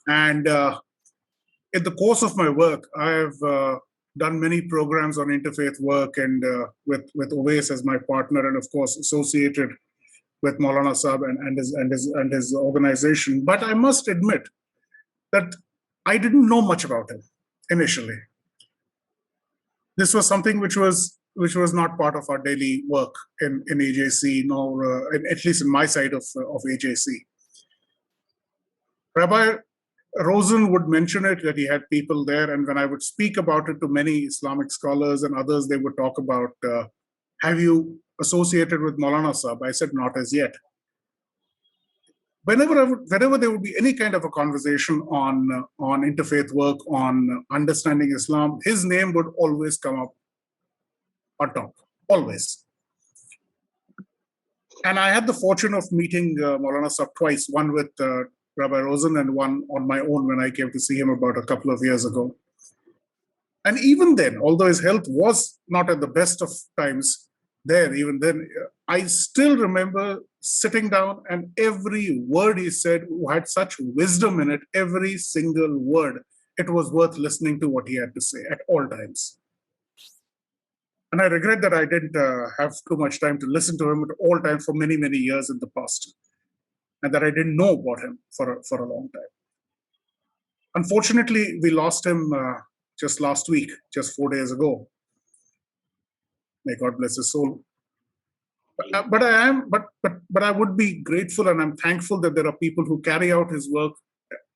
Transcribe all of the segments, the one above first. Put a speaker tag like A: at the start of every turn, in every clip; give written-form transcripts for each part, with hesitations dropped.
A: And in the course of my work, I have done many programs on interfaith work, and with Owais as my partner, and of course associated with Maulana Saab and his organization. But I must admit that I didn't know much about him initially. This was something which was not part of our daily work in AJC, nor at least in my side of AJC. Rabbi Rosen would mention it, that he had people there, and when I would speak about it to many Islamic scholars and others, they would talk about, have you associated with Maulana Sahib? I said, not as yet. Whenever there would be any kind of a conversation on interfaith work, on understanding Islam, his name would always come up on top, always. And I had the fortune of meeting Maulana Sahib twice, one with Rabbi Rosen and one on my own when I came to see him about a couple of years ago. And even then, although his health was not at the best of times there, even then, I still remember sitting down, and every word he said had such wisdom in it, every single word. It was worth listening to what he had to say at all times. And I regret that I didn't have too much time to listen to him at all times for many, many years in the past, and that I didn't know about him for a long time. Unfortunately, we lost him just last week, just 4 days ago. May God bless his soul. But I would be grateful, and I'm thankful that there are people who carry out his work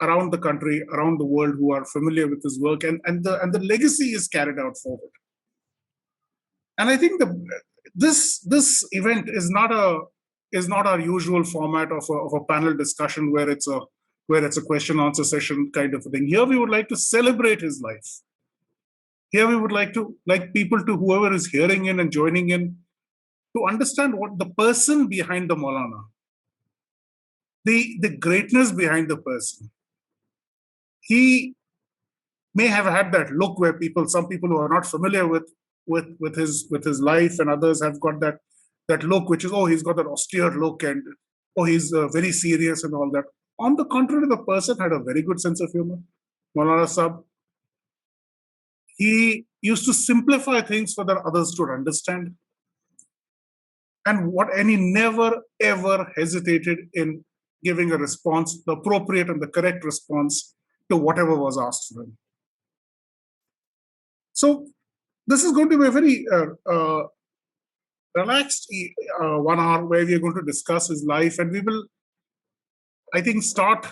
A: around the country, around the world, who are familiar with his work, and the legacy is carried out forward. And I think this event is not our usual format of a panel discussion where it's a question answer session kind of a thing. Here we would like to celebrate his life. Here we would like people, to whoever is hearing in and joining in, to understand what the person behind the Maulana, the greatness behind the person. He may have had that look where some people who are not familiar with his life, and others have got that look, which is, oh, he's got that austere look, and oh, he's very serious and all that. On the contrary, the person had a very good sense of humor. Maulana Sahib, he used to simplify things so that others would understand. And he never ever hesitated in giving a response, the appropriate and the correct response to whatever was asked of him. So this is going to be a very relaxed 1 hour where we are going to discuss his life, and we will, I think, start.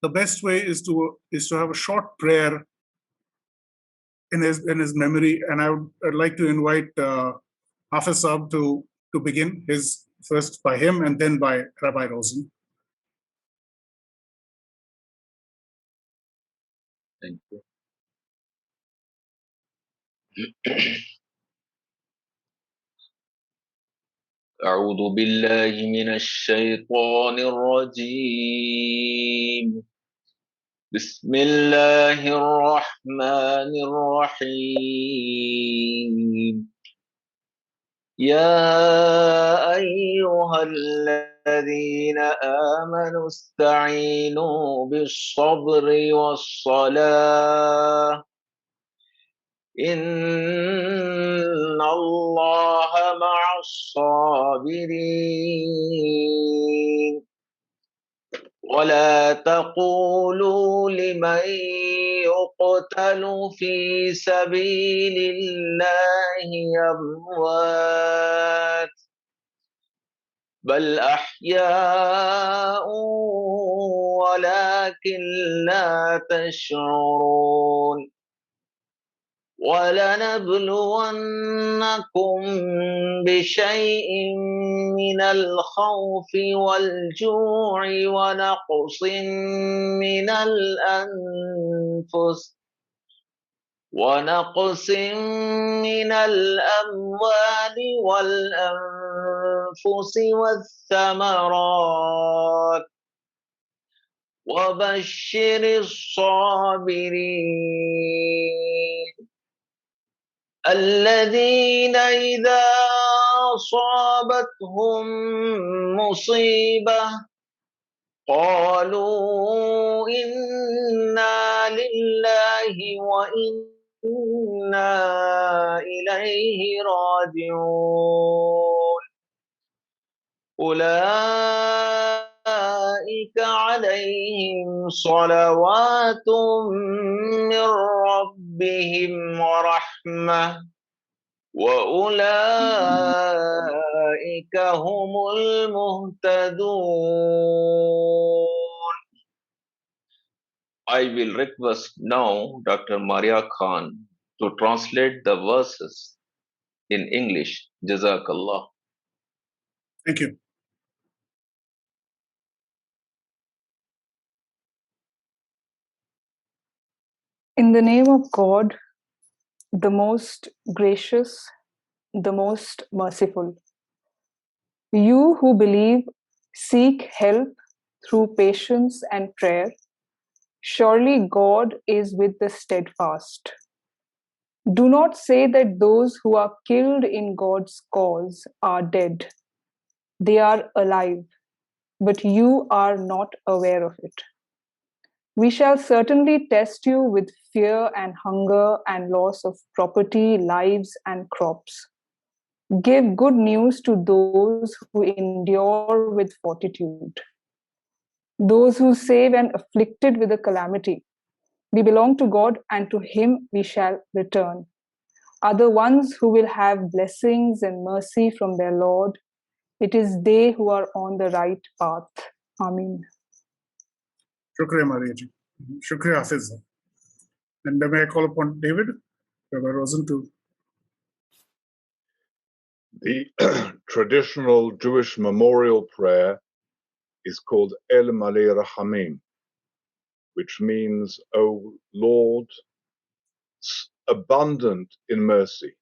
A: The best way is to have a short prayer in his memory, and I'd like to invite Hafiz Saab to begin his first by him and then by Rabbi Rosen.
B: Thank you. أعوذ بالله من الشيطان الرجيم. بسم الله الرحمن الرحيم. يا أيها الذين آمنوا استعينوا بالصبر والصلاة إن الله مع الصابرين ولا تقولوا لمن يقتل في سبيل الله أموات بل أحياء ولكن لا تشعرون ولنبلونكم بشيء من الخوف والجوع ونقص من الأموال والأنفس والثمرات وبشر الصابرين الذين إذا أصابتهم مصيبة قالوا إنا لله وإنا إليه راجعون أولئك عليهم صلوات من ربهم ورحمة وأولئك هم المهتدون. I will request now Dr. Maria Khan to translate the verses in English. Jazakallah.
A: Thank you.
C: In the name of God, the most gracious, the most merciful. You who believe, seek help through patience and prayer. Surely God is with the steadfast. Do not say that those who are killed in God's cause are dead. They are alive, but you are not aware of it. We shall certainly test you with fear and hunger and loss of property, lives, and crops. Give good news to those who endure with fortitude. Those who save and afflicted with a calamity. We belong to God, and to Him we shall return. Are the ones who will have blessings and mercy from their Lord. It is they who are on the right path. Amen.
A: Shukriya, Maria ji. Shukriya, Hafiz. And may I call upon David, Rabbi Rosen, to.
D: The traditional Jewish memorial prayer is called El Malei Rachamim, which means, O Lord, abundant in mercy,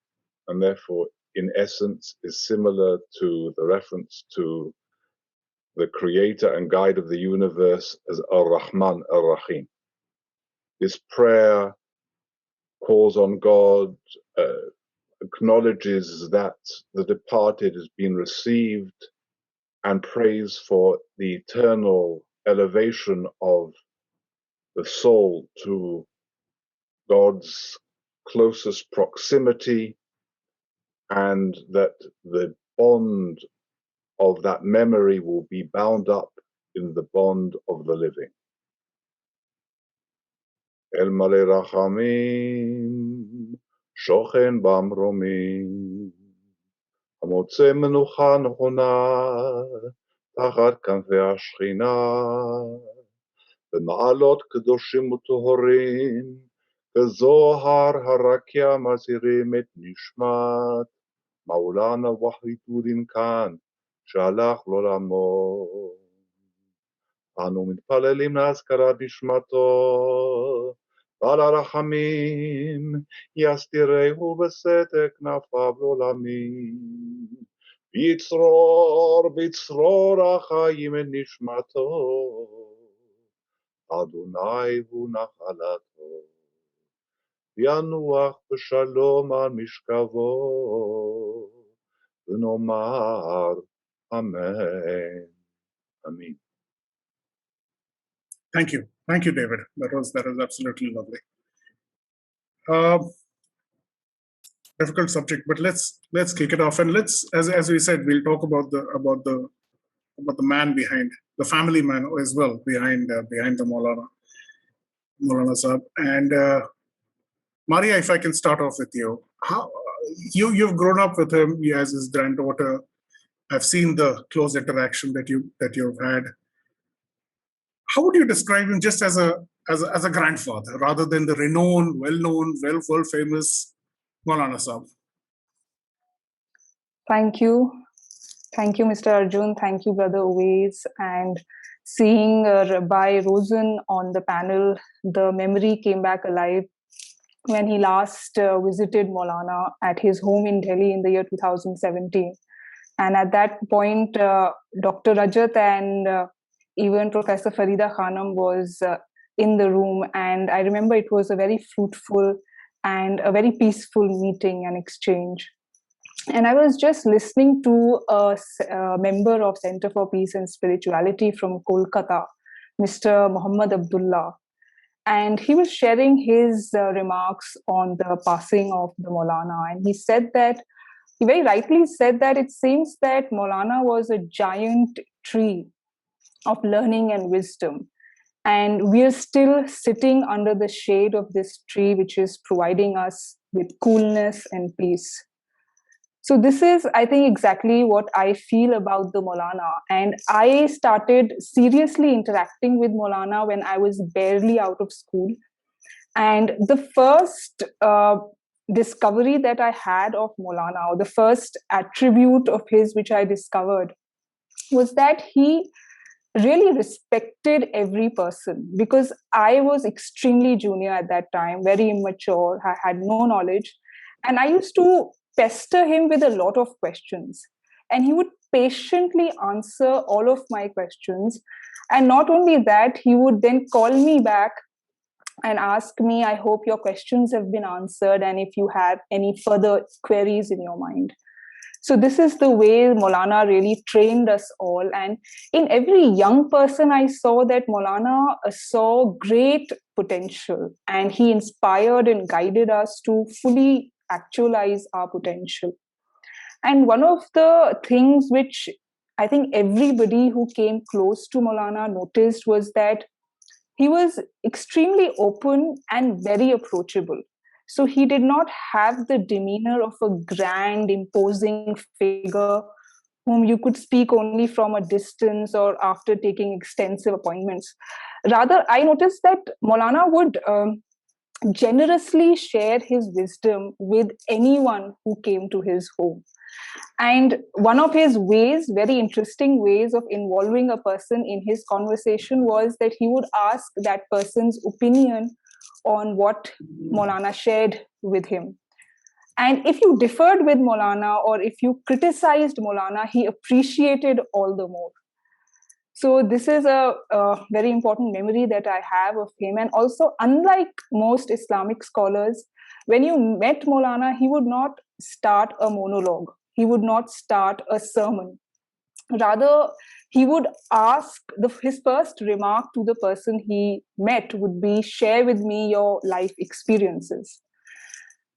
D: and therefore, in essence, is similar to the reference to the creator and guide of the universe as Ar-Rahman Ar-Rahim. This prayer calls on God, acknowledges that the departed has been received, and prays for the eternal elevation of the soul to God's closest proximity, and that the bond of that memory will be bound up in the bond of the living. El Malei Rachamim, Shochen Bamromim, המוצא מנוחה נכונה תחת כנפי השכינה, במעלות קדושים וטהורים, כזוהר הרקיע מזהירים את נשמת מעולנה וחידודין כאן, שהלך לעולמו. אנו מתפללים להזכרת נשמתו, בעל הרחמים, יסתירהו בסתר כנפיו לעולמים. בצרור החיים את נשמתו, אדוני הוא נחלתו. ינוח בשלום על משכבו, ונאמר אמן. Amen.
A: Thank you. Thank you, David. That was absolutely lovely. Difficult subject, but let's kick it off, and let's, as we said, we'll talk about the man behind, the family man as well, behind the Maulana Sahib. And Maria, if I can start off with you, how you've grown up with him as his granddaughter. I've seen the close interaction that you've had. How would you describe him just as a grandfather, rather than the renowned, well-known, world famous Maulana Sahib?
C: Thank you. Thank you, Mr. Arjun. Thank you, Brother Uwais. And seeing Rabbi Rosen on the panel, the memory came back alive when he last visited Maulana at his home in Delhi in the year 2017. And at that point, Dr. Rajat and even Professor Farida Khanam was in the room. And I remember it was a very fruitful and a very peaceful meeting and exchange. And I was just listening to a member of Center for Peace and Spirituality from Kolkata, Mr. Muhammad Abdullah, and he was sharing his remarks on the passing of the Maulana. And he said that, he very rightly said that it seems that Maulana was a giant tree of learning and wisdom. And we are still sitting under the shade of this tree, which is providing us with coolness and peace. So this is, I think, exactly what I feel about the Maulana. And I started seriously interacting with Maulana when I was barely out of school. And the first discovery that I had of Maulana, or the first attribute of his which I discovered, was that he really respected every person, because I was extremely junior at that time, very immature, I had no knowledge. And I used to pester him with a lot of questions. And he would patiently answer all of my questions. And not only that, he would then call me back and ask me, I hope your questions have been answered, and if you have any further queries in your mind. So this is the way Maulana really trained us all. And in every young person, I saw that Maulana saw great potential, and he inspired and guided us to fully actualize our potential. And one of the things which I think everybody who came close to Maulana noticed was that he was extremely open and very approachable. So he did not have the demeanor of a grand, imposing figure whom you could speak only from a distance or after taking extensive appointments. Rather, I noticed that Maulana would generously share his wisdom with anyone who came to his home. And one of his ways, very interesting ways of involving a person in his conversation, was that he would ask that person's opinion on what Maulana shared with him. And if you differed with Maulana or if you criticized Maulana, he appreciated all the more. So this is a very important memory that I have of him. And also, unlike most Islamic scholars, when you met Maulana, he would not start a monologue. He would not start a sermon. Rather, he would ask, his first remark to the person he met would be, share with me your life experiences.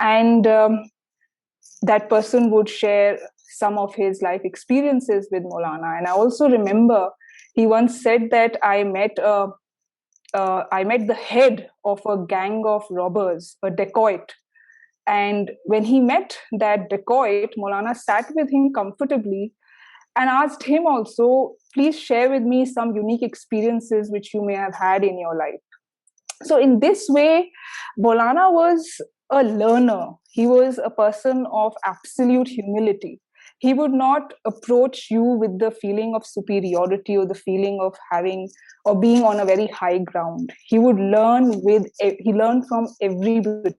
C: And that person would share some of his life experiences with Maulana. And I also remember he once said that I met the head of a gang of robbers, a dacoit. And when he met that dacoit, Maulana sat with him comfortably and asked him also, please share with me some unique experiences which you may have had in your life. So in this way, Maulana was a learner. He was a person of absolute humility. He would not approach you with the feeling of superiority or the feeling of having or being on a very high ground. He learned from everybody.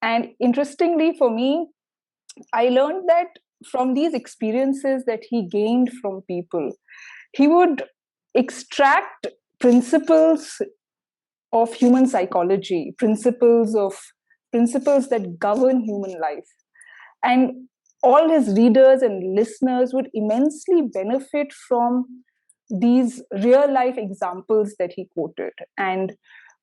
C: And interestingly for me, I learned that from these experiences that he gained from people, he would extract principles of human psychology, principles that govern human life. And all his readers and listeners would immensely benefit from these real life examples that he quoted. And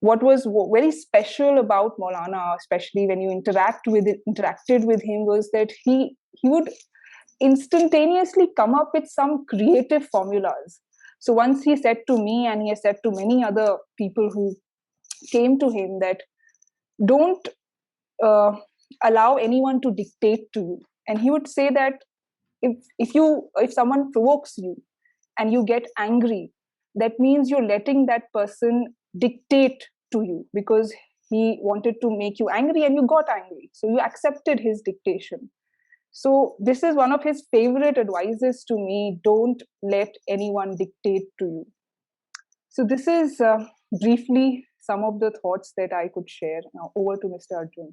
C: what was very special about Maulana, especially when you interacted with him, was that he would instantaneously come up with some creative formulas. So once he said to me, and he has said to many other people who came to him, that don't allow anyone to dictate to you. And he would say that if someone provokes you and you get angry, that means you're letting that person dictate to you, because he wanted to make you angry and you got angry, so you accepted his dictation. So this is one of his favorite advices to me: don't let anyone dictate to you. So this is briefly some of the thoughts that I could share. Now over to Mr. Arjun.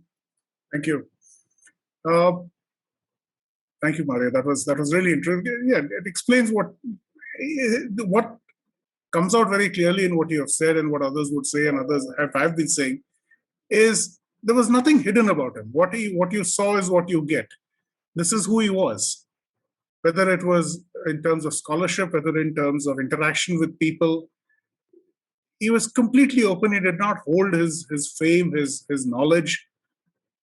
A: Thank you. Thank you, Maria. That was really interesting. Yeah, it explains what comes out very clearly in what you have said and what others would say and others have been saying, is there was nothing hidden about him. What you saw is what you get. This is who he was. Whether it was in terms of scholarship, whether in terms of interaction with people, he was completely open. He did not hold his fame, his knowledge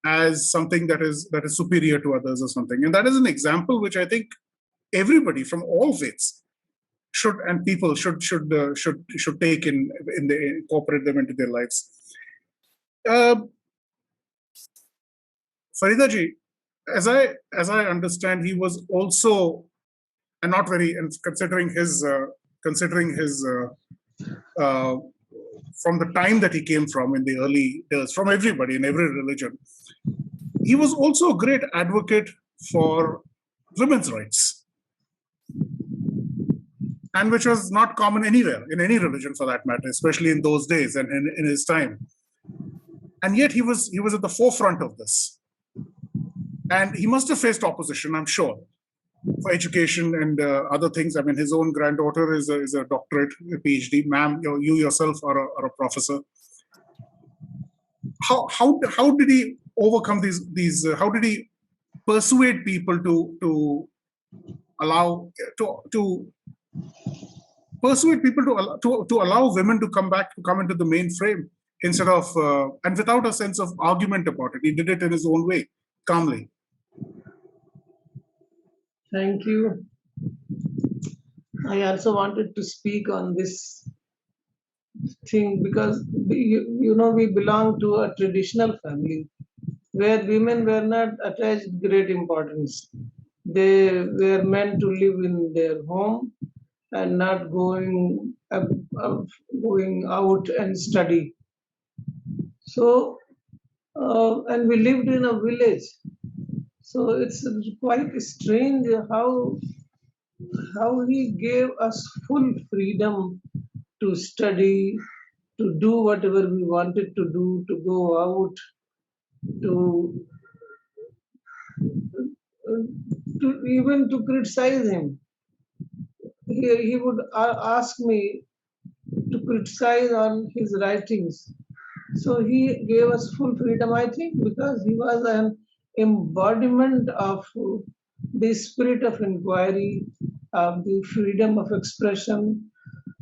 A: as something that is superior to others or something. And that is an example which I think everybody from all faiths should and people should take in incorporate them into their lives. Farida ji, as I understand, he was also, and not very, and considering his from the time that he came from in the early years, from everybody in every religion, he was also a great advocate for women's rights, and which was not common anywhere in any religion for that matter, especially in those days and in his time. And yet he was at the forefront of this, and he must have faced opposition, I'm sure, for education and other things. I mean, his own granddaughter is a doctorate, a PhD. Ma'am, you yourself are a professor. How did he overcome these? How did he persuade people to allow to persuade people to allow women to come into the mainframe instead of and without a sense of argument about it? He did it in his own way, calmly.
E: Thank you. I also wanted to speak on this thing because you know we belong to a traditional family where women were not attached great importance. They were meant to live in their home and not going out and study. So and we lived in a village. So it's quite strange how he gave us full freedom to study, to do whatever we wanted to do, to go out, to even to criticize him. He would ask me to criticize on his writings. So he gave us full freedom, I think, because he was an embodiment of the spirit of inquiry, of the freedom of expression.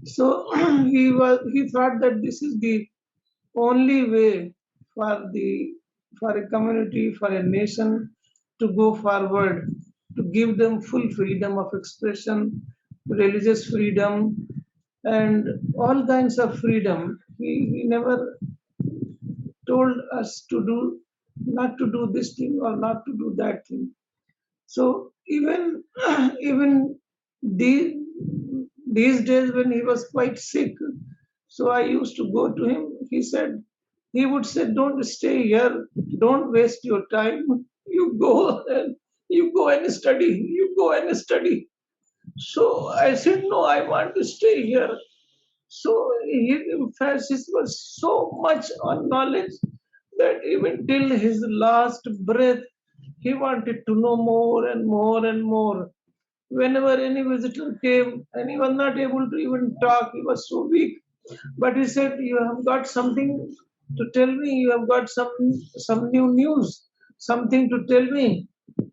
E: So he thought that this is the only way for a community, for a nation to go forward, to give them full freedom of expression, religious freedom, and all kinds of freedom. He never told us to do not to do this thing or not to do that thing. So even even these days when he was quite sick, so I used to go to him. He would say, "Don't stay here. Don't waste your time. You go and study. You go and study." So I said, "No, I want to stay here." So his emphasis was so much on knowledge that even till his last breath, he wanted to know more and more and more. Whenever any visitor came and he was not able to even talk, he was so weak. But he said, "You have got something to tell me. You have got some new news, something to tell me."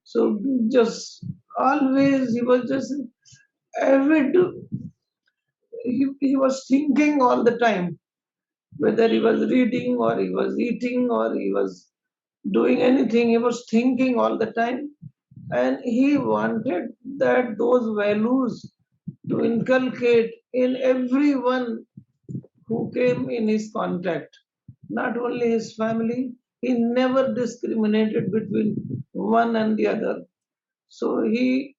E: So just always he was just avid. He was thinking all the time, whether he was reading or he was eating or he was doing anything, he was thinking all the time. And he wanted that those values to inculcate in everyone who came in his contact, not only his family. He never discriminated between one and the other. So he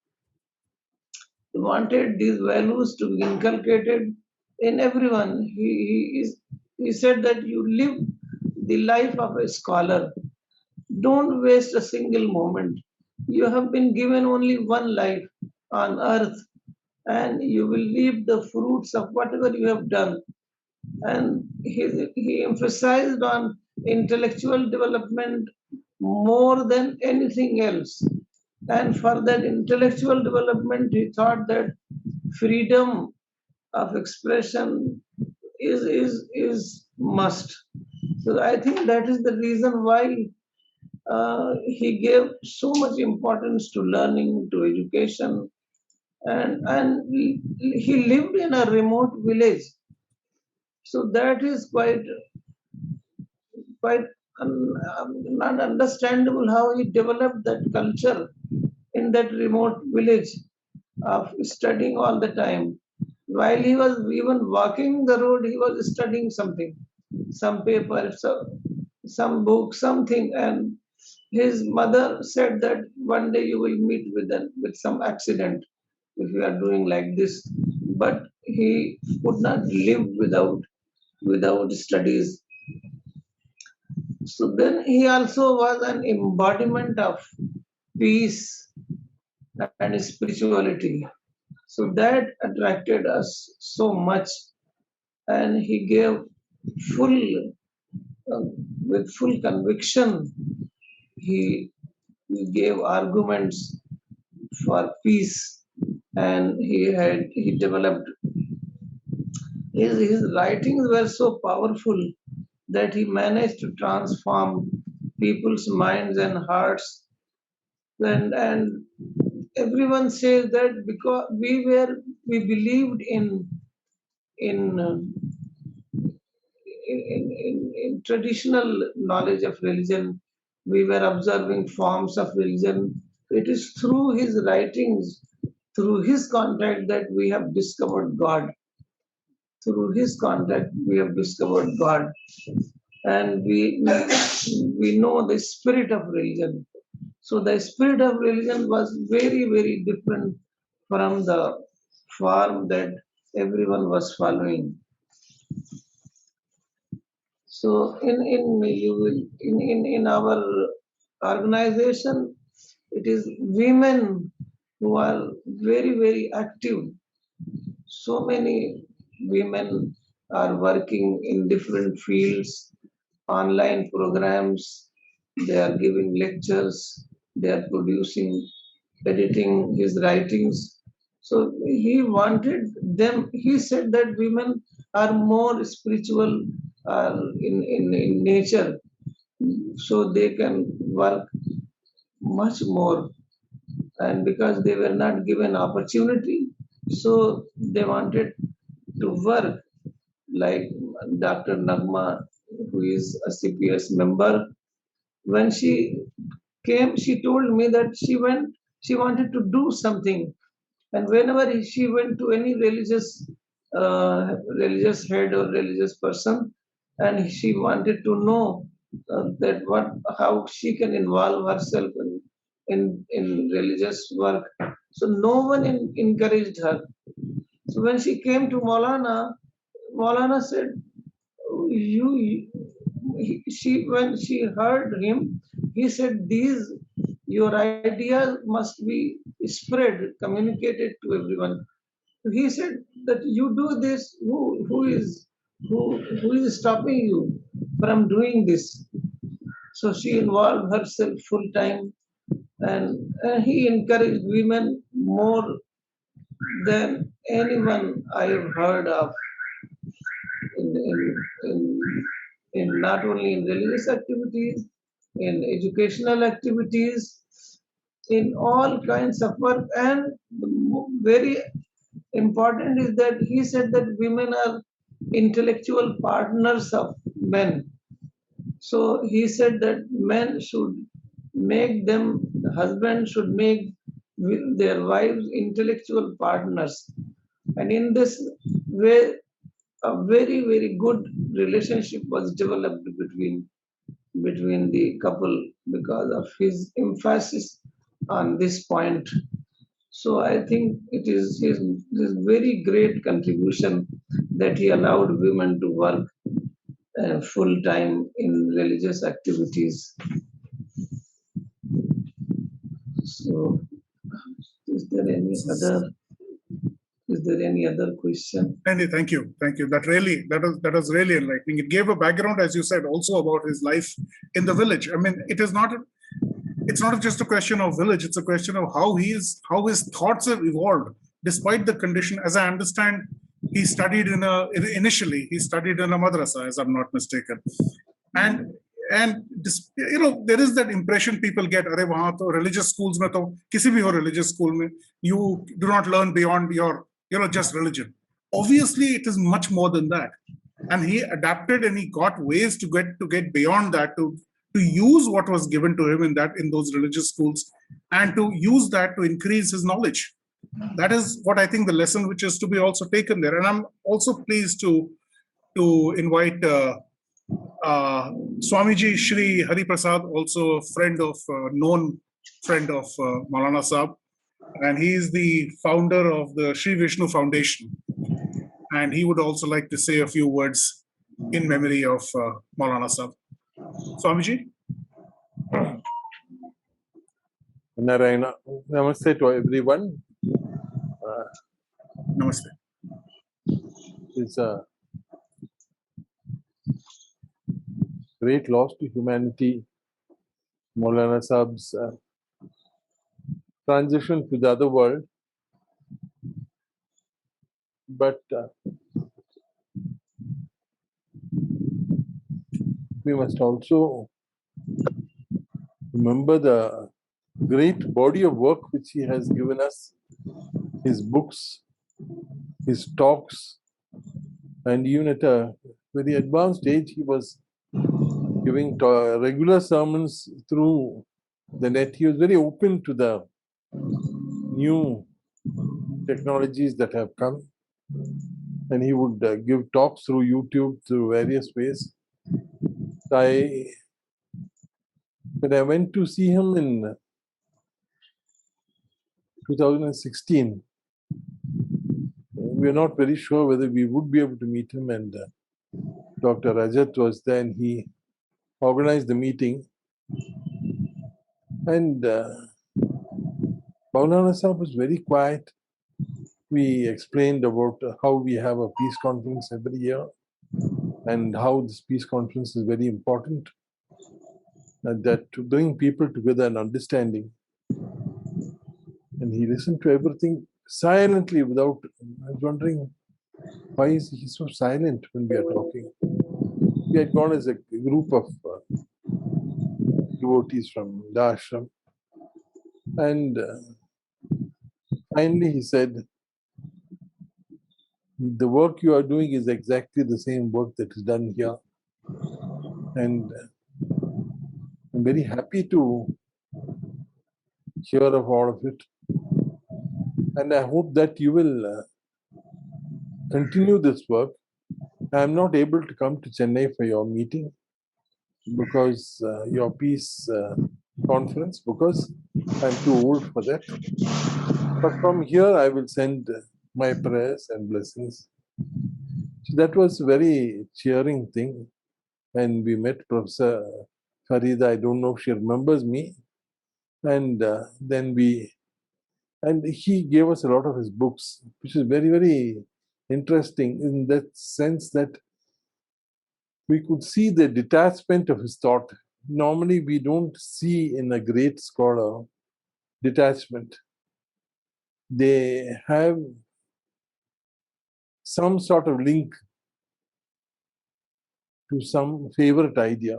E: wanted these values to be inculcated in everyone. He said that you live the life of a scholar. Don't waste a single moment. You have been given only one life on earth, and you will reap the fruits of whatever you have done. And he emphasized on intellectual development more than anything else. And for that intellectual development, he thought that freedom of expression is must. So I think that is the reason why he gave so much importance to learning, to education, and he lived in a remote village. So that is quite not understandable how he developed that culture in that remote village of studying all the time. While he was even walking the road, he was studying something, some paper, some book, something. And his mother said that one day you will meet with some accident if you are doing like this. But he could not live without studies. So then he also was an embodiment of peace and spirituality. So that attracted us so much, and he gave full, uh, with full conviction, he gave arguments for peace, and he developed his writings were so powerful that he managed to transform people's minds and hearts, and everyone says that because we believed in uh, in traditional knowledge of religion, we were observing forms of religion. It is through his writings, through his contact, that we have discovered God. Through his contact, we have discovered God, and we know the spirit of religion. So the spirit of religion was very, very different from the form that everyone was following. So in our organization, it is women who are very, very active. So many women are working in different fields, online programs, they are giving lectures, they are producing, editing his writings. So he wanted them, he said that women are more spiritual in nature, so they can work much more. And because they were not given opportunity, so they wanted to work like Dr. Nagma, who is a CPS member. When she came, she told me that she wanted to do something, and whenever she went to any religious head or religious person, and she wanted to know that how she can involve herself in religious work, so no one encouraged her. So when she came to Maulana, Maulana said, you she when she heard him, he said, these your ideas must be spread, communicated to everyone. He said that you do this, who is stopping you from doing this? So she involved herself full time, and he encouraged women more than anyone I have heard of in, in, in, in not only in religious activities, in educational activities, in all kinds of work. And very important is that he said that women are intellectual partners of men. So he said that men should make them, husbands should make their wives intellectual partners. And in this way, a very, very good relationship was developed between the couple because of his emphasis on this point. So I think it is his very great contribution that he allowed women to work full time in religious activities. So, is there any other? Is there any other question?
A: Andy, thank you. That was really enlightening. It gave a background, as you said, also about his life in the village. I mean, it's not just a question of village, it's a question of how his thoughts have evolved despite the condition. As I understand, he studied initially he studied in a madrasa, as I'm not mistaken. And and there is that impression people get, अरे वहाँ तो religious schools में तो किसी भी हो religious school में you do not learn beyond your just religion. Obviously, it is much more than that. And he adapted and he got ways to get beyond that, to use what was given to him in those religious schools, and to use that to increase his knowledge. That is what I think the lesson which is to be also taken there. And I'm also pleased to invite Swamiji Shri Hari Prasad, also a friend of known friend of Maulana Sahab, and he is the founder of the Sri Vishnu Foundation. And he would also like to say a few words in memory of Maulana Sahab. Swamiji?
F: Narayana. Namaste to everyone.
A: Namaste.
F: It's a great loss to humanity. Maulana Sahab's transition to the other world. But we must also remember the great body of work which he has given us, his books, his talks, and even at a very advanced age, he was giving regular sermons through the net. He was very open to the new technologies that have come, and he would give talks through YouTube, through various ways. When I went to see him in 2016, we were not very sure whether we would be able to meet him, and Dr. Rajat was there, and he organized the meeting. And Maulana Sahib was very quiet. We explained about how we have a peace conference every year and how this peace conference is very important, and that to bring people together and understanding. And he listened to everything silently without. I was wondering, why is he so silent when we are talking? We had gone as a group of devotees from the ashram, and finally he said, the work you are doing is exactly the same work that is done here, and I'm very happy to hear of all of it, and I hope that you will continue this work. I am not able to come to Chennai for your meeting because your peace conference, because I'm too old for that. But from here I will send my prayers and blessings. So that was a very cheering thing. And we met Professor Farida. I don't know if she remembers me. And then he gave us a lot of his books, which is very, very interesting in that sense that we could see the detachment of his thought. Normally, we don't see in a great scholar detachment. They have some sort of link to some favorite idea.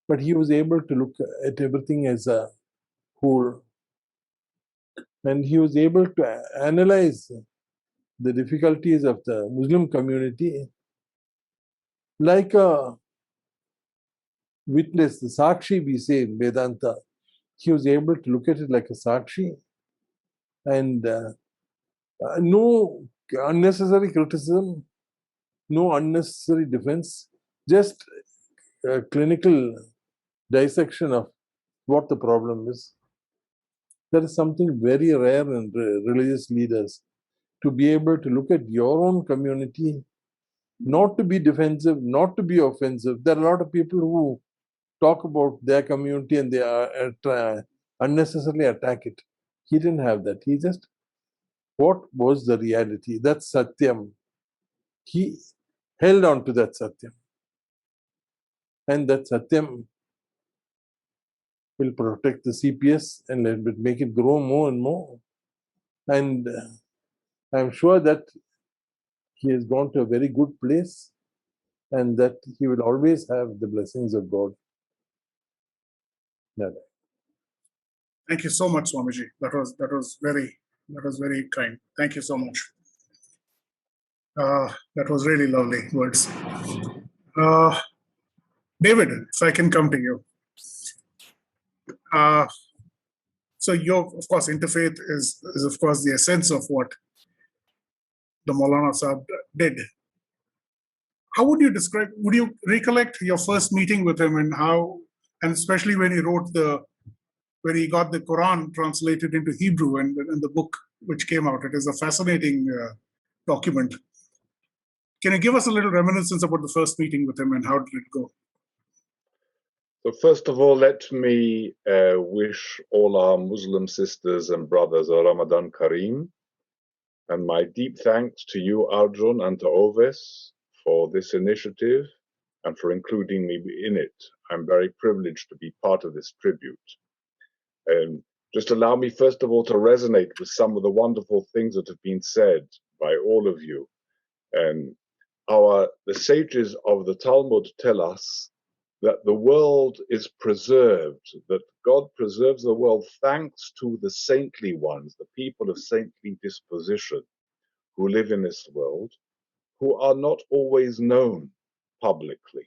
F: But he was able to look at everything as a whole. And he was able to analyze the difficulties of the Muslim community like a witness, the Sakshi, we say in Vedanta. He was able to look at it like a Sakshi, and no unnecessary criticism, no unnecessary defense, just a clinical dissection of what the problem is. That is something very rare in religious leaders, to be able to look at your own community, not to be defensive, not to be offensive. There are a lot of people who talk about their community and they unnecessarily attack it. He didn't have that. He just, what was the reality? That's Satyam. He held on to that Satyam. And that Satyam will protect the CPS and make it grow more and more. And I'm sure that he has gone to a very good place. and that he will always have the blessings of God. Yeah.
A: Thank you so much, Swamiji. That was very kind. Thank you so much. That was really lovely words. David, if I can come to you. So your, of course, interfaith is of course the essence of what the Maulana Sahib did. How would you describe, would you recollect your first meeting with him and how, and especially when he wrote when he got the Quran translated into Hebrew and the book which came out? It is a fascinating document. Can you give us a little reminiscence about the first meeting with him and how did it go?
D: So first of all, let me wish all our Muslim sisters and brothers a Ramadan Kareem, and my deep thanks to you, Arjun, and to Oves for this initiative and for including me in it. I'm very privileged to be part of this tribute. Just allow me, first of all, to resonate with some of the wonderful things that have been said by all of you. The sages of the Talmud tell us that the world is preserved, that God preserves the world thanks to the saintly ones, the people of saintly disposition who live in this world, who are not always known publicly.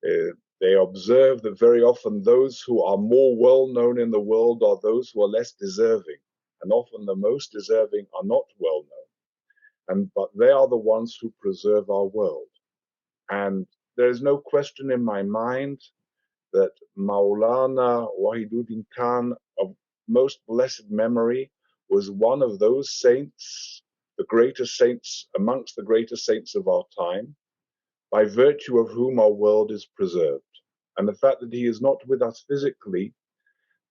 D: They observe that very often those who are more well known in the world are those who are less deserving, and often the most deserving are not well known. But they are the ones who preserve our world. And there is no question in my mind that Maulana Wahiduddin Khan, of most blessed memory, was one of those saints, the greatest saints amongst the greatest saints of our time, by virtue of whom our world is preserved. And the fact that he is not with us physically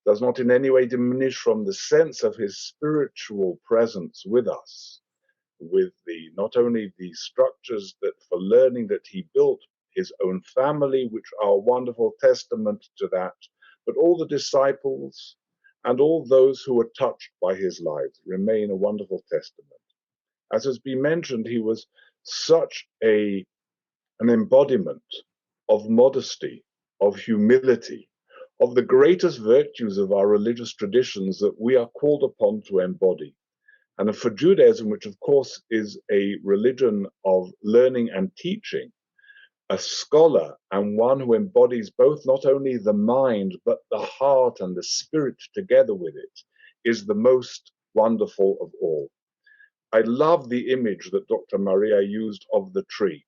D: does not in any way diminish from the sense of his spiritual presence with us, with not only the structures that for learning that he built, his own family, which are a wonderful testament to that, but all the disciples and all those who were touched by his life remain a wonderful testament. As has been mentioned, he was such an embodiment of modesty, of humility, of the greatest virtues of our religious traditions that we are called upon to embody. And for Judaism, which of course is a religion of learning and teaching, a scholar and one who embodies both not only the mind, but the heart and the spirit together with it, is the most wonderful of all. I love the image that Dr. Maria used of the tree.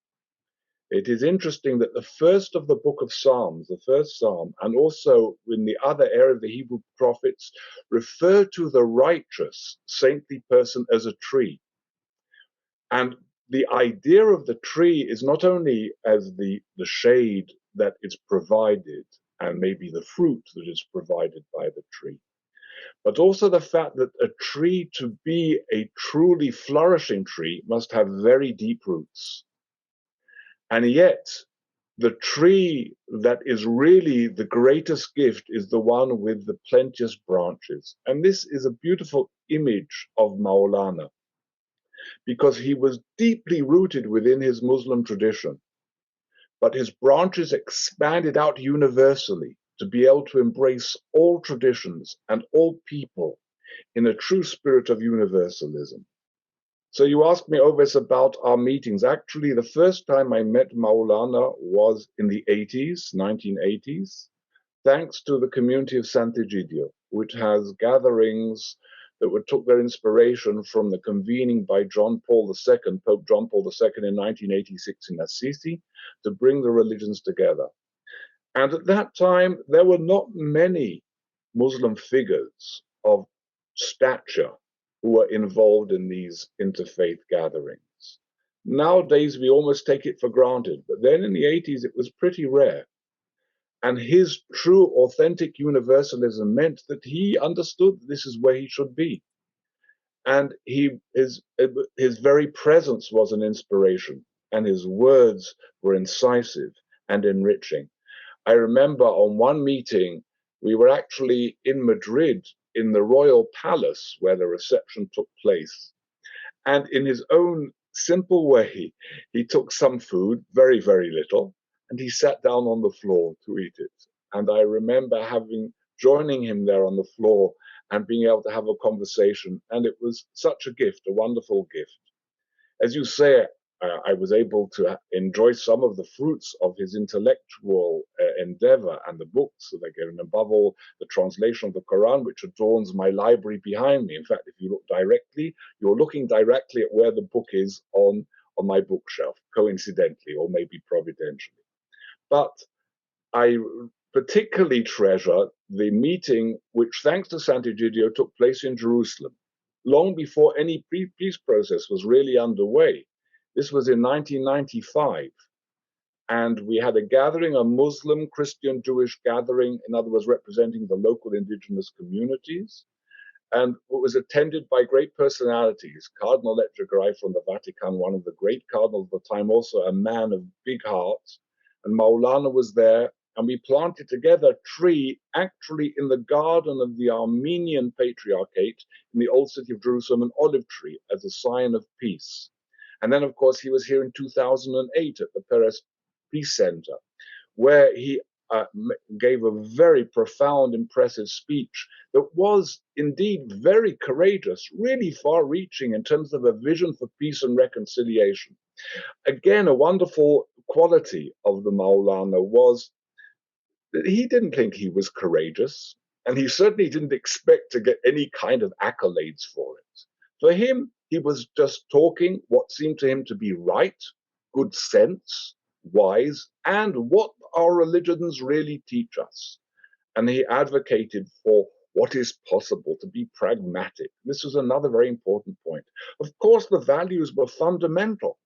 D: It is interesting that the first of the book of Psalms, the first Psalm, and also in the other area of the Hebrew prophets, refer to the righteous, saintly person as a tree. And the idea of the tree is not only as the shade that is provided and maybe the fruit that is provided by the tree, but also the fact that a tree, to be a truly flourishing tree, must have very deep roots. And yet, the tree that is really the greatest gift is the one with the plenteous branches. And this is a beautiful image of Maulana, because he was deeply rooted within his Muslim tradition, but his branches expanded out universally to be able to embrace all traditions and all people in a true spirit of universalism. So you asked me, Oves, about our meetings. Actually, the first time I met Maulana was in the 1980s, thanks to the community of Sant'Egidio, which has gatherings that took their inspiration from the convening by John Paul II, Pope John Paul II in 1986 in Assisi, to bring the religions together. And at that time, there were not many Muslim figures of stature who were involved in these interfaith gatherings. Nowadays, we almost take it for granted, but then in the 80s, it was pretty rare. And his true, authentic universalism meant that he understood this is where he should be. And his very presence was an inspiration, and his words were incisive and enriching. I remember on one meeting, we were actually in Madrid in the royal palace where the reception took place. And in his own simple way. He took some food, very, very little, and he sat down on the floor to eat it. And I remember joining him there on the floor and being able to have a conversation. And it was such a gift, a wonderful gift. As you say, I was able to enjoy some of the fruits of his intellectual endeavor and the books that I gave him, above all, the translation of the Quran, which adorns my library behind me. In fact, if you look directly, you're looking directly at where the book is on my bookshelf, coincidentally, or maybe providentially. But I particularly treasure the meeting which, thanks to Sant'Egidio, took place in Jerusalem, long before any peace process was really underway. This was in 1995. And we had a gathering, a Muslim, Christian, Jewish gathering, in other words, representing the local indigenous communities. And it was attended by great personalities. Cardinal Etchegaray from the Vatican, one of the great cardinals of the time, also a man of big heart. And Maulana was there, and we planted together a tree actually in the garden of the Armenian Patriarchate in the old city of Jerusalem, an olive tree as a sign of peace. And then, of course, he was here in 2008 at the Perez Peace Center, where he gave a very profound, impressive speech that was indeed very courageous, really far-reaching in terms of a vision for peace and reconciliation. Again, a wonderful quality of the Maulana was that he didn't think he was courageous, and he certainly didn't expect to get any kind of accolades for it. For him, he was just talking what seemed to him to be right, good sense, wise, and what our religions really teach us. And he advocated for what is possible, to be pragmatic. This was another very important point. Of course, the values were fundamental.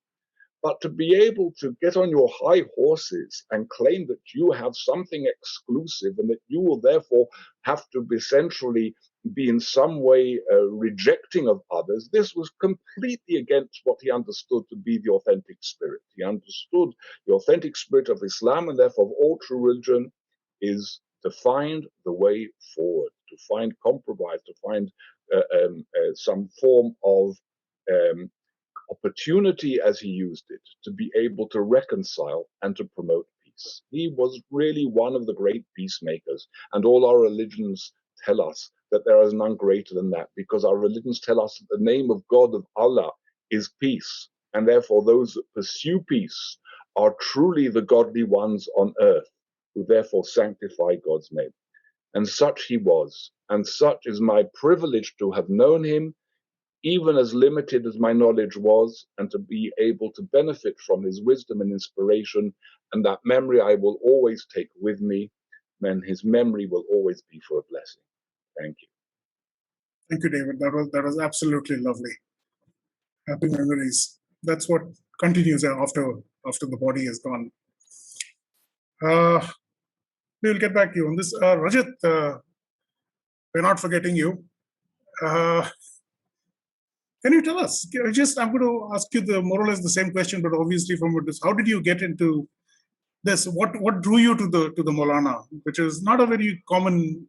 D: But to be able to get on your high horses and claim that you have something exclusive and that you will therefore have to essentially be in some way rejecting of others, this was completely against what he understood to be the authentic spirit. He understood the authentic spirit of Islam, and therefore of all true religion is to find the way forward, to find compromise, to find some form of opportunity, as he used it, to be able to reconcile and to promote peace. He was really one of the great peacemakers, and all our religions tell us that there is none greater than that, because our religions tell us that the name of God, of Allah, is peace, and therefore those that pursue peace are truly the godly ones on earth, who therefore sanctify God's name. And such he was, and such is my privilege to have known him, even as limited as my knowledge was, and to be able to benefit from his wisdom and inspiration, and that memory I will always take with me, and his memory will always be for a blessing. Thank you.
A: Thank you, David. That was absolutely lovely. Happy memories. That's what continues after the body is gone. We will get back to you on this. Rajat, we're not forgetting you. Can you tell us? I'm going to ask you more or less the same question, but obviously from this. How did you get into this? What drew you to the Maulana, which is not a very common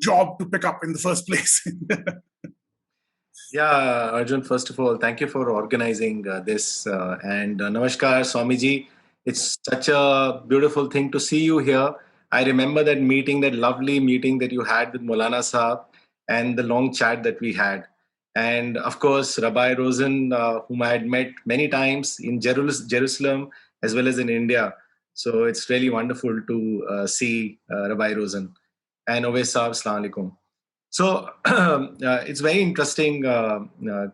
A: job to pick up in the first place?
G: Yeah, Arjun, first of all, thank you for organizing this. And Namaskar, Swamiji. It's such a beautiful thing to see you here. I remember that meeting, that lovely meeting that you had with Maulana Sahab, and the long chat that we had. And of course, Rabbi Rosen, whom I had met many times in Jerusalem as well as in India. So it's really wonderful to see Rabbi Rosen. And Owais Sahab, Assalamu alaikum. So it's very interesting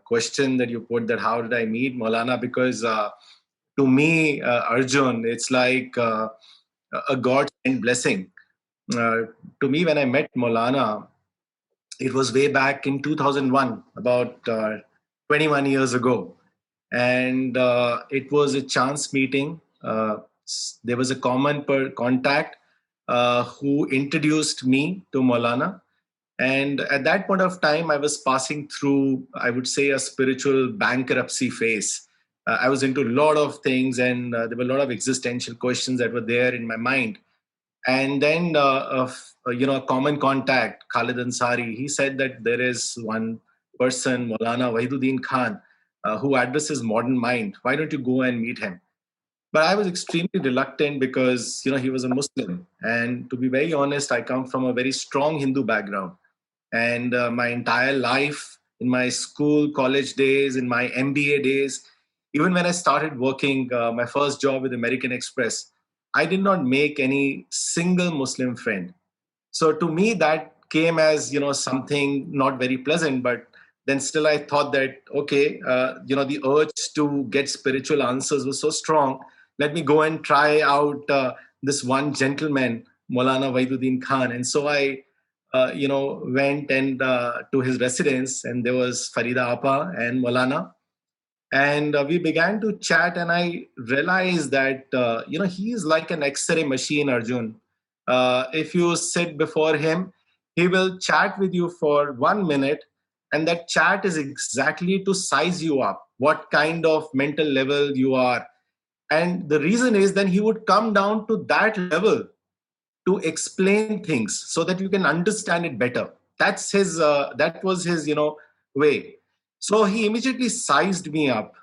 G: question that you put, that how did I meet Maulana? Because to me, Arjun, it's like a God-sent blessing. To me, when I met Maulana, it was way back in 2001, about 21 years ago. And it was a chance meeting. There was a common contact who introduced me to Maulana. And at that point of time, I was passing through, I would say, a spiritual bankruptcy phase. I was into a lot of things, and there were a lot of existential questions that were there in my mind. And then, a common contact, Khalid Ansari, he said that there is one person, Maulana Wahiduddin Khan, who addresses modern mind. Why don't you go and meet him? But I was extremely reluctant because he was a Muslim, and to be very honest, I come from a very strong Hindu background, and my entire life, in my school, college days, in my MBA days, even when I started working my first job with American Express, I did not make any single Muslim friend. So to me, that came as something not very pleasant. But then still, I thought that okay, the urge to get spiritual answers was so strong. Let me go and try out this one gentleman, Maulana Wahiduddin Khan. And so I went and to his residence, and there was Farida Appa and Maulana, and we began to chat, and I realized that he is like an X-ray machine, Arjun. If you sit before him, he will chat with you for 1 minute, and that chat is exactly to size you up, what kind of mental level you are. And the reason is then he would come down to that level to explain things so that you can understand it better. That was his way. So he immediately sized me up.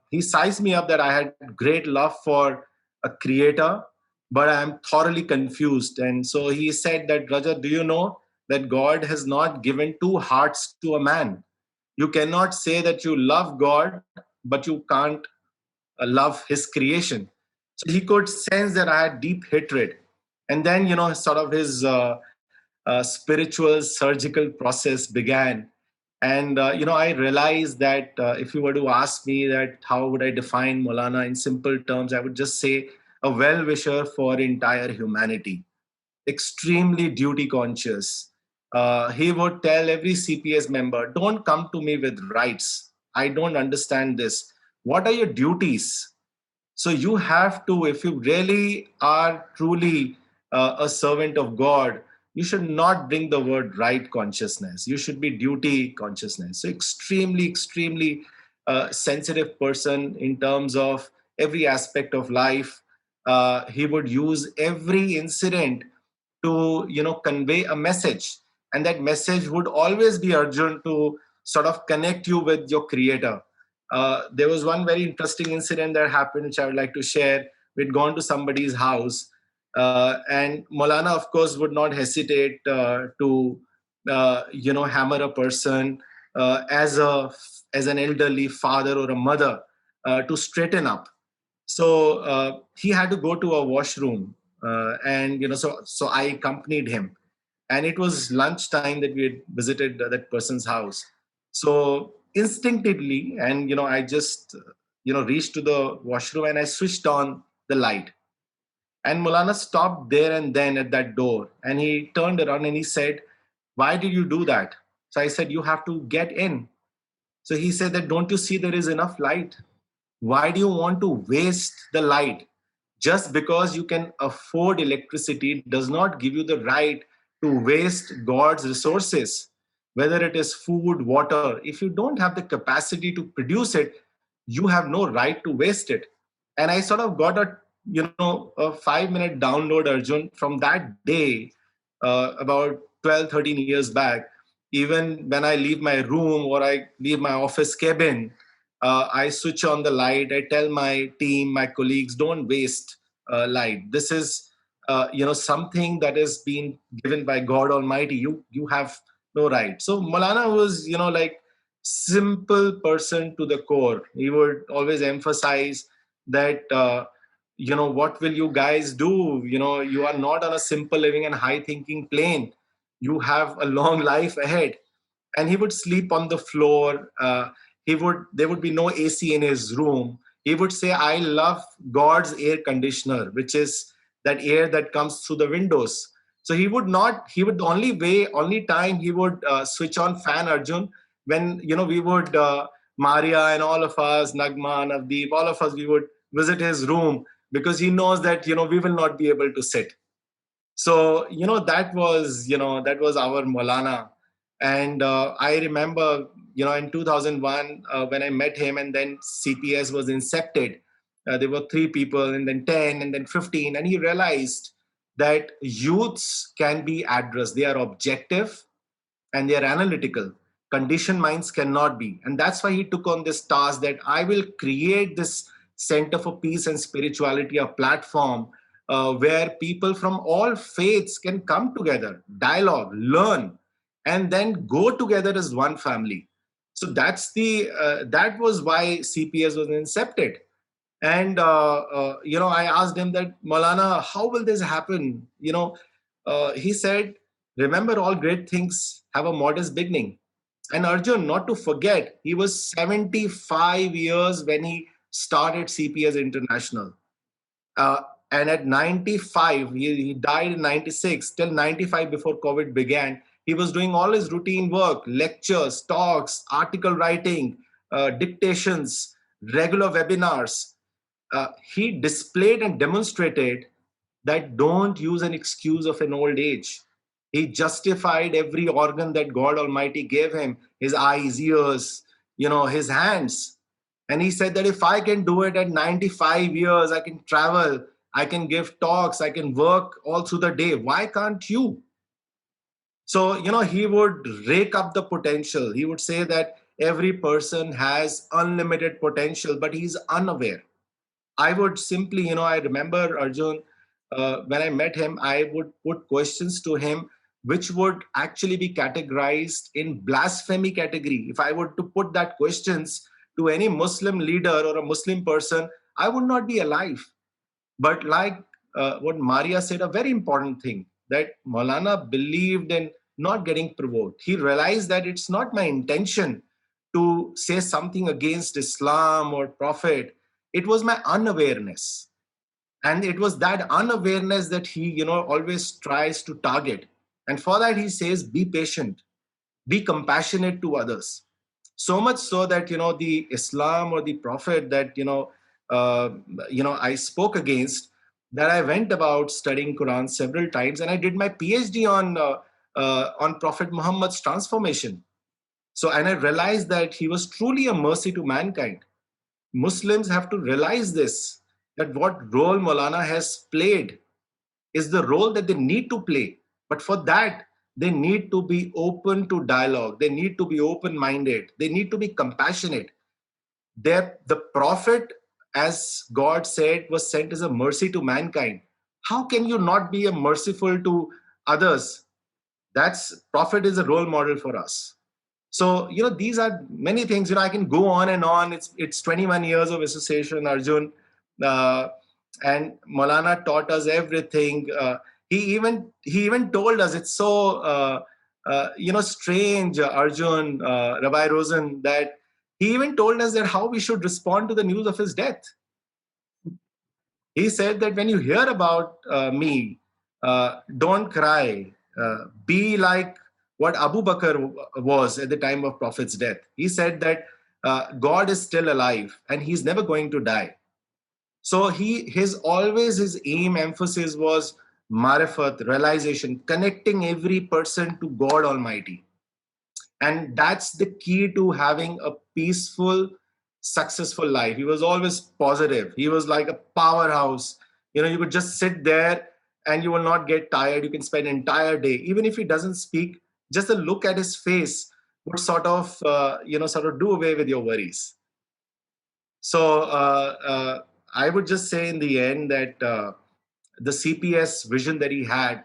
G: He sized me up that I had great love for a creator, but I am thoroughly confused. And so he said that, Rajat, do you know that God has not given two hearts to a man? You cannot say that you love God, but you can't love his creation. So he could sense that I had deep hatred. And then, sort of his spiritual surgical process began. And, I realized that if you were to ask me that how would I define Maulana in simple terms, I would just say a well-wisher for entire humanity, extremely duty conscious. He would tell every CPS member, don't come to me with rights. I don't understand this. What are your duties? So you have to, if you really are truly a servant of God, you should not bring the word right consciousness. You should be duty consciousness. So extremely, extremely sensitive person in terms of every aspect of life. He would use every incident to convey a message, and that message would always be urgent to sort of connect you with your creator. There was one very interesting incident that happened, which I would like to share. We'd gone to somebody's house, and Maulana, of course, would not hesitate to, hammer a person as an elderly father or a mother to straighten up. So he had to go to a washroom, and so I accompanied him, and it was lunchtime that we had visited that person's house. So instinctively, and I just reached to the washroom and I switched on the light. And Mulana stopped there and then at that door, and he turned around and he said, "Why did you do that?" So I said, "You have to get in." So he said that, "Don't you see there is enough light? Why do you want to waste the light? Just because you can afford electricity does not give you the right to waste God's resources, whether it is food, water. If you don't have the capacity to produce it, you have no right to waste it." And I sort of got a 5-minute download, Arjun, from that day, about 12, 13 years back. Even when I leave my room or I leave my office cabin, I switch on the light. I tell my team, my colleagues, don't waste light. This is, something that has been given by God Almighty. You have no right. So Maulana was, like simple person to the core. He would always emphasize that, what will you guys do? You are not on a simple living and high thinking plane. You have a long life ahead. And he would sleep on the floor. There would be no AC in his room. He would say, "I love God's air conditioner, which is that air that comes through the windows." So he would only time he would switch on fan, Arjun, when we would Maria and all of us, Nagma, Navdeep, all of us, we would visit his room, because he knows that we will not be able to sit. So that was our Maulana. And I remember in 2001 when I met him, and then CPS was incepted. There were 3 people, and then 10, and then 15, and he realized that youths can be addressed. They are objective and they are analytical. Conditioned minds cannot be. And that's why he took on this task that I will create this Center for Peace and Spirituality, a platform where people from all faiths can come together, dialogue, learn, and then go together as one family. So that was why CPS was incepted. And I asked him that, Maulana, how will this happen? He said, remember, all great things have a modest beginning. And Arjun, not to forget, he was 75 years when he started CPS International. Uh, and at 95, he died in 96, till 95 before COVID began. He was doing all his routine work, lectures, talks, article writing, dictations, regular webinars. He displayed and demonstrated that don't use an excuse of an old age. He justified every organ that God Almighty gave him, his eyes, ears, his hands. And he said that if I can do it at 95 years, I can travel, I can give talks, I can work all through the day. Why can't you? So, he would rake up the potential. He would say that every person has unlimited potential, but he's unaware. I would simply, I remember Arjun, when I met him, I would put questions to him which would actually be categorized in blasphemy category. If I were to put that questions to any Muslim leader or a Muslim person, I would not be alive. But like what Maria said, a very important thing, that Maulana believed in not getting provoked. He realized that it's not my intention to say something against Islam or Prophet. It was my unawareness. And it was that unawareness that he, always tries to target. And for that, he says, be patient, be compassionate to others. So much so that, the Islam or the Prophet that, I spoke against, that I went about studying Quran several times, and I did my PhD on Prophet Muhammad's transformation. So, and I realized that he was truly a mercy to mankind. Muslims have to realize this, that what role Maulana has played is the role that they need to play. But for that, they need to be open to dialogue. They need to be open-minded. They need to be compassionate. The Prophet, as God said, was sent as a mercy to mankind. How can you not be a merciful to others? Prophet is a role model for us. So, these are many things. I can go on and on. It's 21 years of association, Arjun. And Maulana taught us everything. He even told us, it's so, strange, Arjun, Rabbi Rosen, that he even told us that how we should respond to the news of his death. He said that when you hear about me, don't cry. Be like what Abu Bakr was at the time of Prophet's death. He said that God is still alive and he's never going to die. So his aim, emphasis was marifat, realization, connecting every person to God Almighty. And that's the key to having a peaceful, successful life. He was always positive. He was like a powerhouse. You could just sit there and you will not get tired. You can spend an entire day. Even if he doesn't speak, just a look at his face would sort of do away with your worries. So I would just say in the end that the CPS vision that he had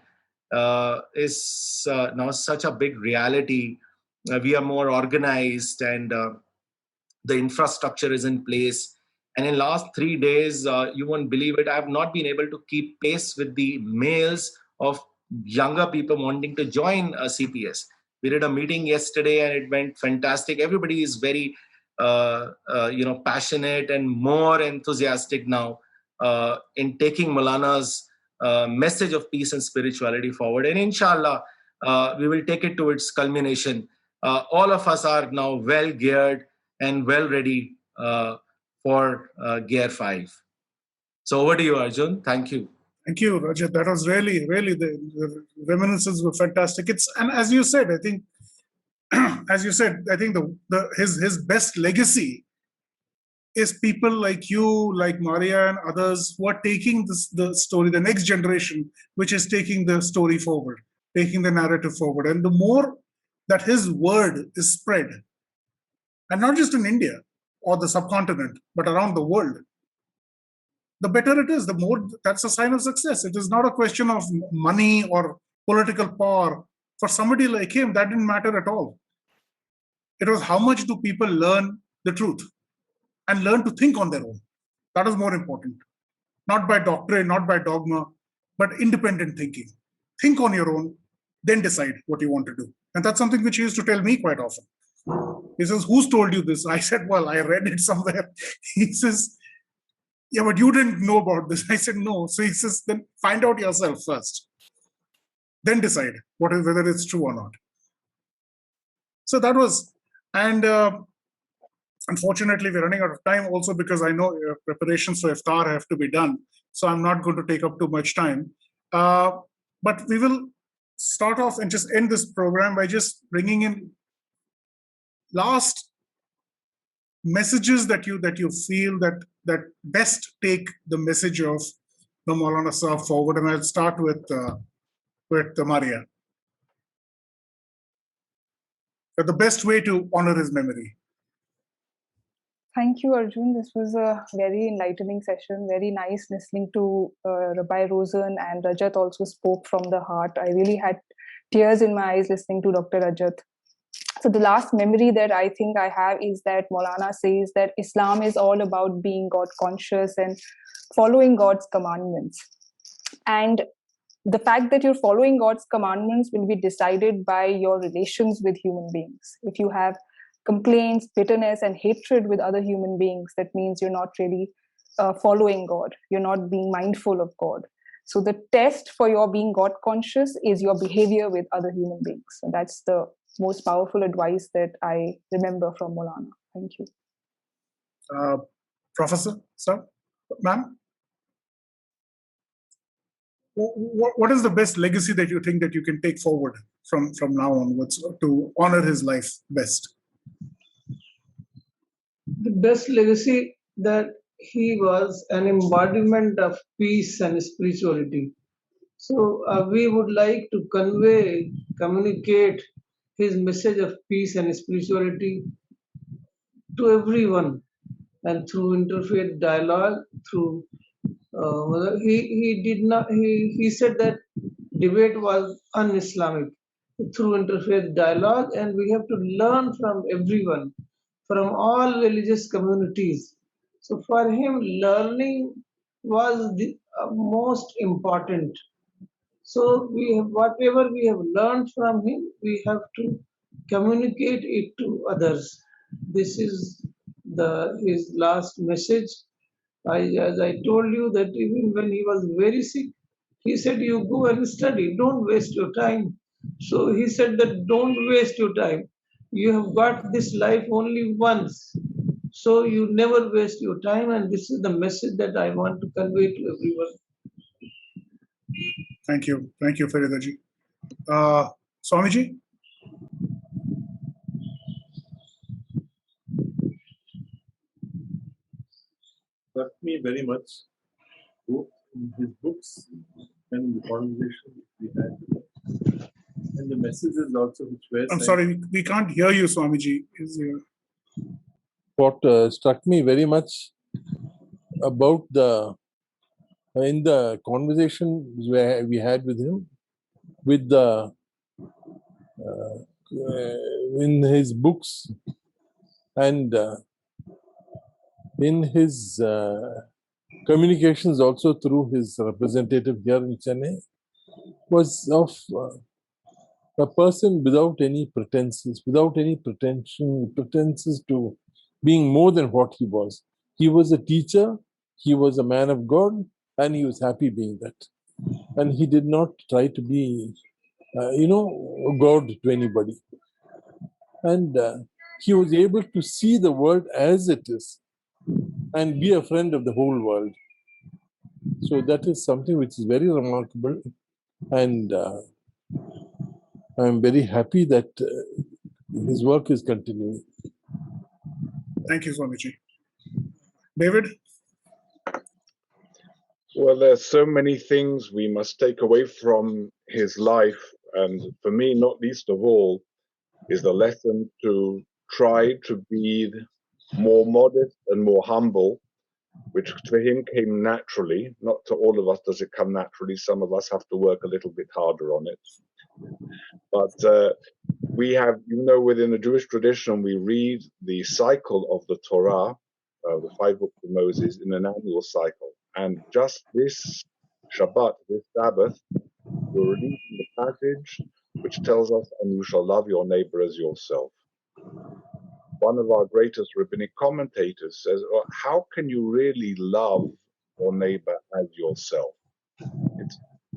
G: is now such a big reality. We are more organized and the infrastructure is in place. And in last 3 days, you won't believe it, I have not been able to keep pace with the mails of younger people wanting to join CPS. We did a meeting yesterday and it went fantastic. Everybody is very passionate and more enthusiastic now in taking Maulana's message of peace and spirituality forward. And inshallah, we will take it to its culmination. All of us are now well geared and well ready for Gear 5. So over to you, Arjun. Thank you.
A: Thank you, Rajat. That was really, really, the reminiscences were fantastic. And as you said, I think, his best legacy is people like you, like Maria and others who are taking the story, the next generation, which is taking the story forward, taking the narrative forward. And the that his word is spread, and not just in India or the subcontinent, but around the world, the better it is, the more that's a sign of success. It is not a question of money or political power. For somebody like him, that didn't matter at all. It was how much do people learn the truth and learn to think on their own. That is more important. Not by doctrine, not by dogma, but independent thinking. Think on your own, then decide what you want to do. And that's something which he used to tell me quite often. He says, "Who's told you this?" I said, "Well, I read it somewhere." He says, "Yeah, but you didn't know about this." I said, "No." So he says, "Then find out yourself first. Then decide whether it's true or not." So that was, and unfortunately, we're running out of time also because I know preparations for iftar have to be done. So I'm not going to take up too much time. But we will start off and just end this program by just bringing in last messages that you feel that best take the message of the Maulana Sahib forward. And I'll start with Maria. The best way to honor his memory.
C: Thank you, Arjun. This was a very enlightening session. Very nice listening to Rabbi Rosen, and Rajat also spoke from the heart. I really had tears in my eyes listening to Dr. Rajat. So the last memory that I think I have is that Maulana says that Islam is all about being God conscious and following God's commandments. And the fact that you're following God's commandments will be decided by your relations with human beings. If you have complaints, bitterness, and hatred with other human beings, that means you're not really following God. You're not being mindful of God. So the test for your being God conscious is your behavior with other human beings. And that's the most powerful advice that I remember from Maulana. Thank you.
A: Professor, sir, ma'am? What is the best legacy that you think that you can take forward from now onwards to honor his life best?
E: The best legacy that he was an embodiment of peace and spirituality. So we would like to communicate his message of peace and spirituality to everyone, and through interfaith dialogue, through he said that debate was un-Islamic. Through interfaith dialogue, and we have to learn from everyone, from all religious communities. So for him, learning was the most important. So whatever we have learned from him, we have to communicate it to others. This is his last message. As I told you that even when he was very sick, he said, "You go and study, don't waste your time." So he said that don't waste your time. You have got this life only once. So you never waste your time, and this is the message that I want to convey to everyone.
A: Thank you, Faridaji. Swamiji?
F: Struck me very much, both in his books and the conversations we had, and the messages also which were
A: I'm
F: sent.
A: sorry, we can't hear you, Swamiji.
F: What struck me very much about in the conversation we had with him, with the in his books and in his communications also through his representative here in Chennai, was of a person without any pretenses, without any pretenses to being more than what he was. He was a teacher, he was a man of God, and he was happy being that. And he did not try to be, God to anybody. And he was able to see the world as it is and be a friend of the whole world. So that is something which is very remarkable. And I'm very happy that his work is continuing.
A: Thank you, Swamiji. David?
D: Well, there's so many things we must take away from his life, and for me, not least of all, is the lesson to try to be more modest and more humble, which to him came naturally. Not to all of us does it come naturally. Some of us have to work a little bit harder on it. But we have, within the Jewish tradition, we read the cycle of the Torah, the 5 books of Moses, in an annual cycle. And just this Shabbat, this Sabbath, we're reading the passage which tells us, and you shall love your neighbor as yourself. One of our greatest rabbinic commentators says, how can you really love your neighbor as yourself?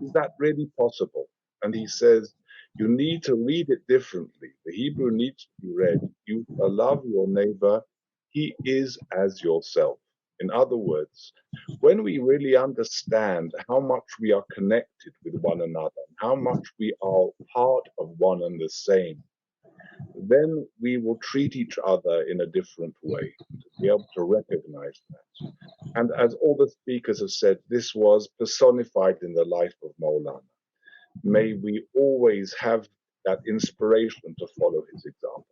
D: Is that really possible? And he says, you need to read it differently. The Hebrew needs to be read, you shall love your neighbor, he is as yourself. In other words, when we really understand how much we are connected with one another, how much we are part of one and the same, then we will treat each other in a different way, to be able to recognize that. And as all the speakers have said, this was personified in the life of Maulana. May we always have that inspiration to follow his example.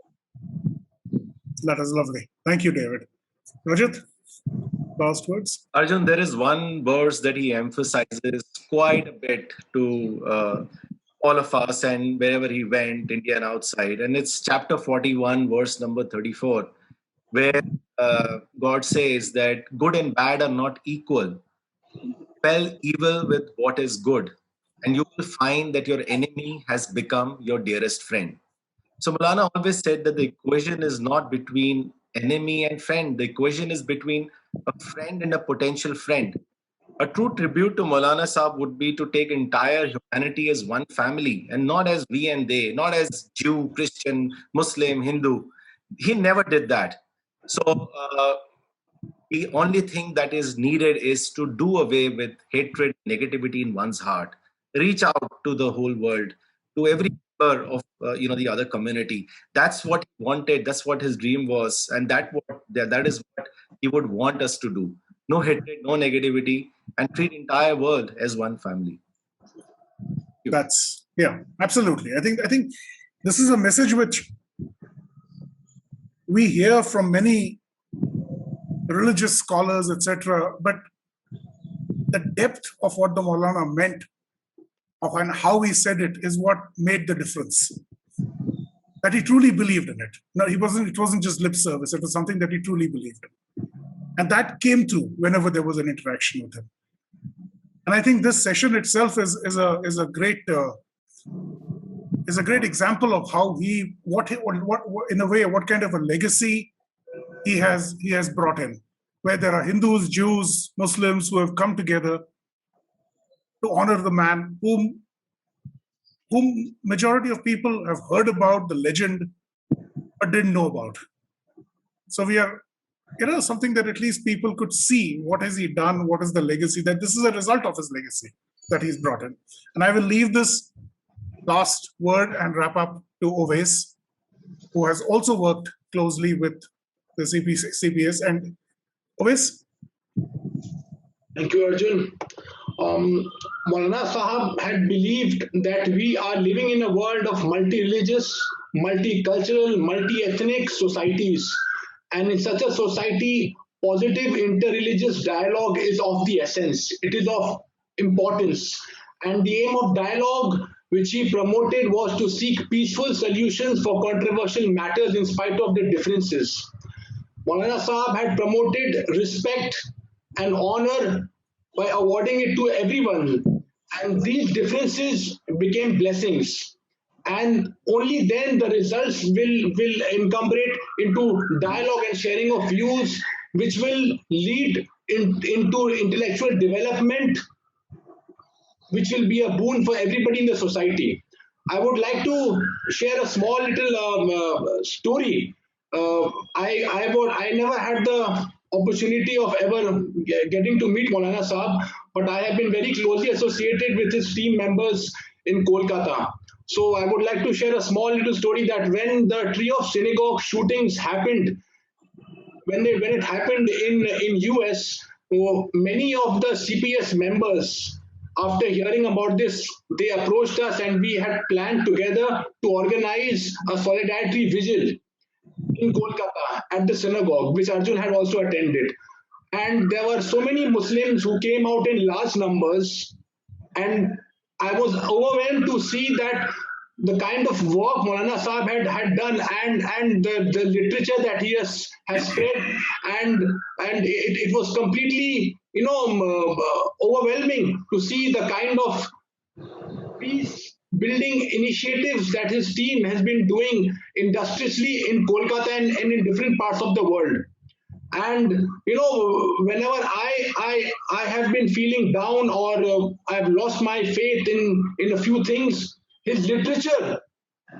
A: That is lovely. Thank you, David. Rajat, last words?
G: Arjun, there is one verse that he emphasizes quite a bit to all of us and wherever he went, India and outside. And it's chapter 41, verse number 34, where God says that good and bad are not equal. Repel evil with what is good, and you will find that your enemy has become your dearest friend. So Maulana always said that the equation is not between enemy and friend. The equation is between a friend and a potential friend. A true tribute to Maulana Sahab would be to take entire humanity as one family and not as we and they, not as Jew, Christian, Muslim, Hindu. He never did that. So the only thing that is needed is to do away with hatred, negativity in one's heart. Reach out to the whole world, to every member of the other community. That's what he wanted. That's what his dream was, and that is what he would want us to do. No hatred, no negativity, and treat entire world as one family.
A: That's absolutely. I think this is a message which we hear from many religious scholars, etc. But the depth of what the Maulana meant and how he said it is what made the difference. That he truly believed in it. No, it wasn't just lip service. It was something that he truly believed in. And that came through whenever there was an interaction with him. And I think this session itself is a great example of how what in a way, what kind of a legacy he has brought in, where there are Hindus, Jews, Muslims who have come together to honor the man whom majority of people have heard about, the legend, but didn't know about. So we are, something that at least people could see. What has he done? What is the legacy? That this is a result of his legacy that he's brought in. And I will leave this last word and wrap up to Owais, who has also worked closely with the CPS. And Owais?
H: Thank you, Arjun. Maulana Sahab had believed that we are living in a world of multi-religious, multicultural, multi-ethnic societies. And in such a society, positive interreligious dialogue is of the essence. It is of importance. And the aim of dialogue, which he promoted, was to seek peaceful solutions for controversial matters in spite of the differences. Maulana Sahab had promoted respect and honor by awarding it to everyone. And these differences became blessings. And only then the results will incorporate into dialogue and sharing of views, which will lead into intellectual development, which will be a boon for everybody in the society. I would like to share a small little story. I never had the opportunity of ever getting to meet Maulana Sahab, but I have been very closely associated with his team members in Kolkata. So I would like to share a small little story that when the Tree of Synagogue shootings happened, when it happened in US, many of the CPS members after hearing about this, they approached us and we had planned together to organize a solidarity vigil in Kolkata at the synagogue, which Arjun had also attended. And there were so many Muslims who came out in large numbers, and I was overwhelmed to see that the kind of work Maulana Sahab had done, and the literature that he has spread, and it was completely overwhelming to see the kind of peace building initiatives that his team has been doing industriously in Kolkata and in different parts of the world. And whenever I have been feeling down, or I've lost my faith in a few things, his literature,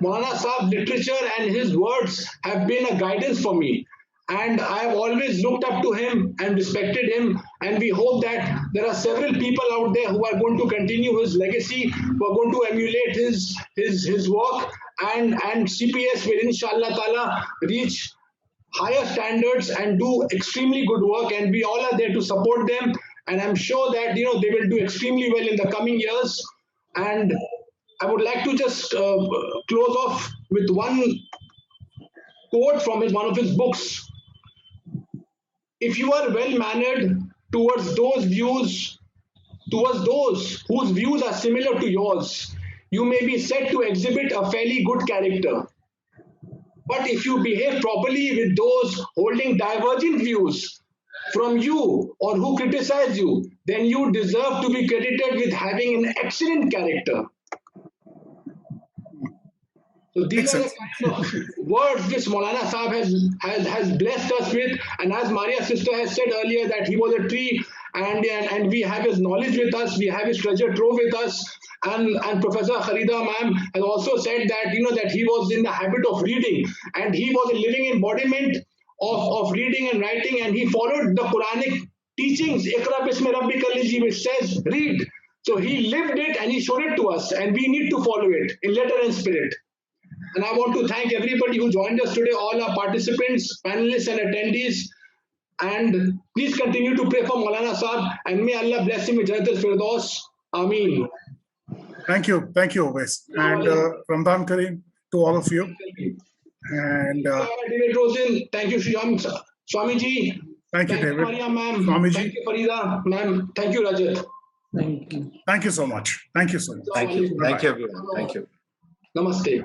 H: Maulana Saab's literature and his words have been a guidance for me. And I have always looked up to him and respected him. And we hope that there are several people out there who are going to continue his legacy, who are going to emulate his work, and CPS will inshallah ta'ala reach higher standards and do extremely good work, and we all are there to support them. And I'm sure that they will do extremely well in the coming years. And I would like to just close off with one quote from one of his books. If you are well mannered towards those whose views are similar to yours, you may be said to exhibit a fairly good character. But if you behave properly with those holding divergent views from you or who criticize you, then you deserve to be credited with having an excellent character. So these are the kind of words which Maulana Sahab has blessed us with. And as Maria's sister has said earlier, that he was a tree, and we have his knowledge with us, we have his treasure trove with us. And Professor Kharida ma'am has also said that that he was in the habit of reading, and he was a living embodiment of reading and writing, and he followed the Quranic teachings, Iqra bismi rabbika allazi, which says read. So he lived it and he showed it to us, and we need to follow it in letter and spirit. And I want to thank everybody who joined us today, all our participants, panelists and attendees. And please continue to pray for Maulana Sahab, and may Allah bless him with Jannatul Firdaus. Ameen.
A: Thank you, Oves. And Ramadan Kareem to all of you. And
H: David Rosen, thank you, Swamiji.
A: Thank you, David.
H: Maria ma'am.
A: Swamiji.
H: Thank you, Farida ma'am. Thank you, Rajat.
E: Thank you.
A: Thank you so much. Thank you so much.
G: Thank you. Thank you, everyone. Thank you.
H: Namaste.